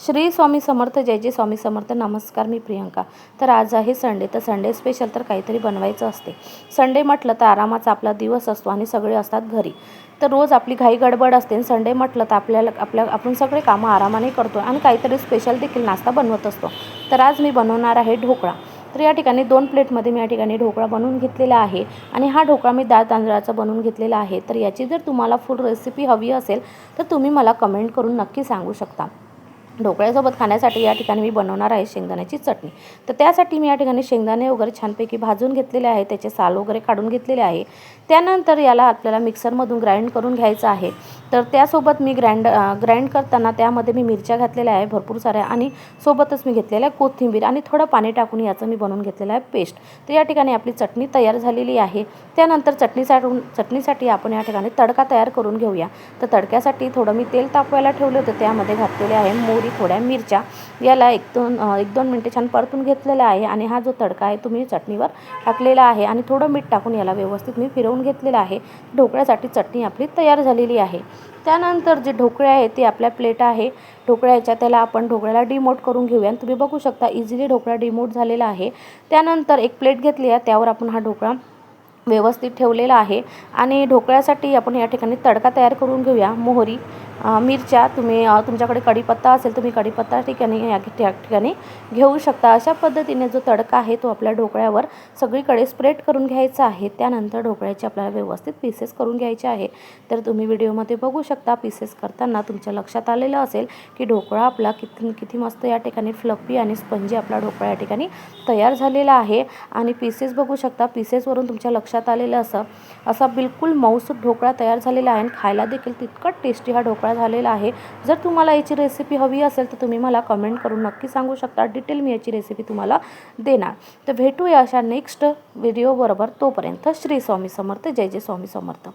श्री स्वामी समर्थ, जय जय स्वामी समर्थ. नमस्कार, मी प्रियंका. तर आज आहे संडे. तर संडे स्पेशल तर काहीतरी बनवायचं असते. संडे म्हटलं तर आरामाचा आपला दिवस असतो आणि सगळे असतात घरी. तर रोज आपली घाई गडबड असते. संडे म्हटलं तर आपण सगळे कामं आरामाने करतो आणि काहीतरी स्पेशल देखील नाश्ता बनवत असतो. तर आज मी बनवणार आहे ढोकळा. तर या ठिकाणी 2 प्लेटमध्ये मी या ठिकाणी ढोकळा बनवून घेतलेला आहे आणि हा ढोकळा मी डाळ तांदळाचा बनवून घेतलेला आहे. तर याची जर तुम्हाला फुल रेसिपी हवी असेल तर तुम्ही मला कमेंट करून नक्की सांगू शकता. ढोकळ्यासोबत खाण्यासाठी या ठिकाणी मी बनवणार आहे शेंगदाण्याची चटणी. तर त्यासाठी मी या ठिकाणी शेंगदाणे वगैरे छानपैकी भाजून घेतलेले आहे, त्याचे साल वगैरे काढून घेतलेले आहे. त्यानंतर याला आपल्याला मिक्सरमधून ग्राइंड करून घ्यायचं आहे. तर त्यासोबत मी ग्राइंड करताना त्यामध्ये मी मिरच्या घातलेल्या आहे भरपूर साऱ्या आणि सोबतच मी घेतलेलं आहे कोथिंबीर आणि थोडं पाणी टाकून याचं मी बनवून घेतलेलं आहे पेस्ट. तर या ठिकाणी आपली चटणी तयार झालेली आहे. त्यानंतर चटणीसाठी आपण या ठिकाणी तडका तयार करून घेऊया. तर तडक्यासाठी थोडं मी तेल तापवायला ठेवलं होतं, त्यामध्ये घातलेले आहे मोहरी, थोड्या मिरच्या. याला एक दोन मिनटे छान परतून घेतलेला आहे आणि हा जो तडका आहे तुम्ही चटणीवर टाकलेला आहे आणि थोडं मीठ टाकून याला व्यवस्थित मी फिरवून घेतलेलं आहे. ढोकळ्यासाठी चटणी आपली तयार झालेली आहे. त्यानंतर जे ढोकळे आहे ते आपल्या प्लेट आहे ढोकळ्याच्या, त्याला आपण ढोकळ्याला डिमोट करून घेऊया. आणि तुम्ही बघू शकता इझिली ढोकळा डिमोट झालेला आहे. त्यानंतर एक प्लेट घेतली आहे, त्यावर आपण हा ढोकळा व्यवस्थित ठेवलेला आहे आणि ढोकळ्यासाठी आपण या ठिकाणी तडका तयार करून घेऊया. मोहरी, मिरच्या, तुमच्याकडे कढीपत्ता असेल तुम्ही कढीपत्ता या ठिकाणी घेऊ शकता. अशा पद्धतीने जो तडका आहे तो आपल्या ढोकळ्यावर सगळीकडे स्प्रेड करून घ्यायचा आहे. त्यानंतर ढोकळ्याचे आपल्याला व्यवस्थित पीसेस करून घ्यायचे आहे. तर तुम्ही व्हिडिओमध्ये बघू शकता पीसेस करताना तुमच्या लक्षात आलेलं असेल की ढोकळा आपला किती मस्त या ठिकाणी फ्लफी आणि स्पंजी आपला ढोकळा या ठिकाणी तयार झालेला आहे. आणि पीसेस बघू शकता, पीसेसवरून तुमच्या लक्षात आलेलं असा बिलकुल मऊसूत ढोकळा तयार झालेला आहे आणि खायला देखील तितकं टेस्टी हा ढोकळा झालेला आहे. जर तुम्हाला याची रेसिपी हवी असेल तर तुम्ही मला कमेंट करून नक्की सांगू शकता. डिटेल मी याची रेसिपी तुम्हाला देणार. तर भेटूया अशा नेक्स्ट व्हिडिओ बरोबर. तोपर्यंत श्री स्वामी समर्थ, जय जय स्वामी समर्थ.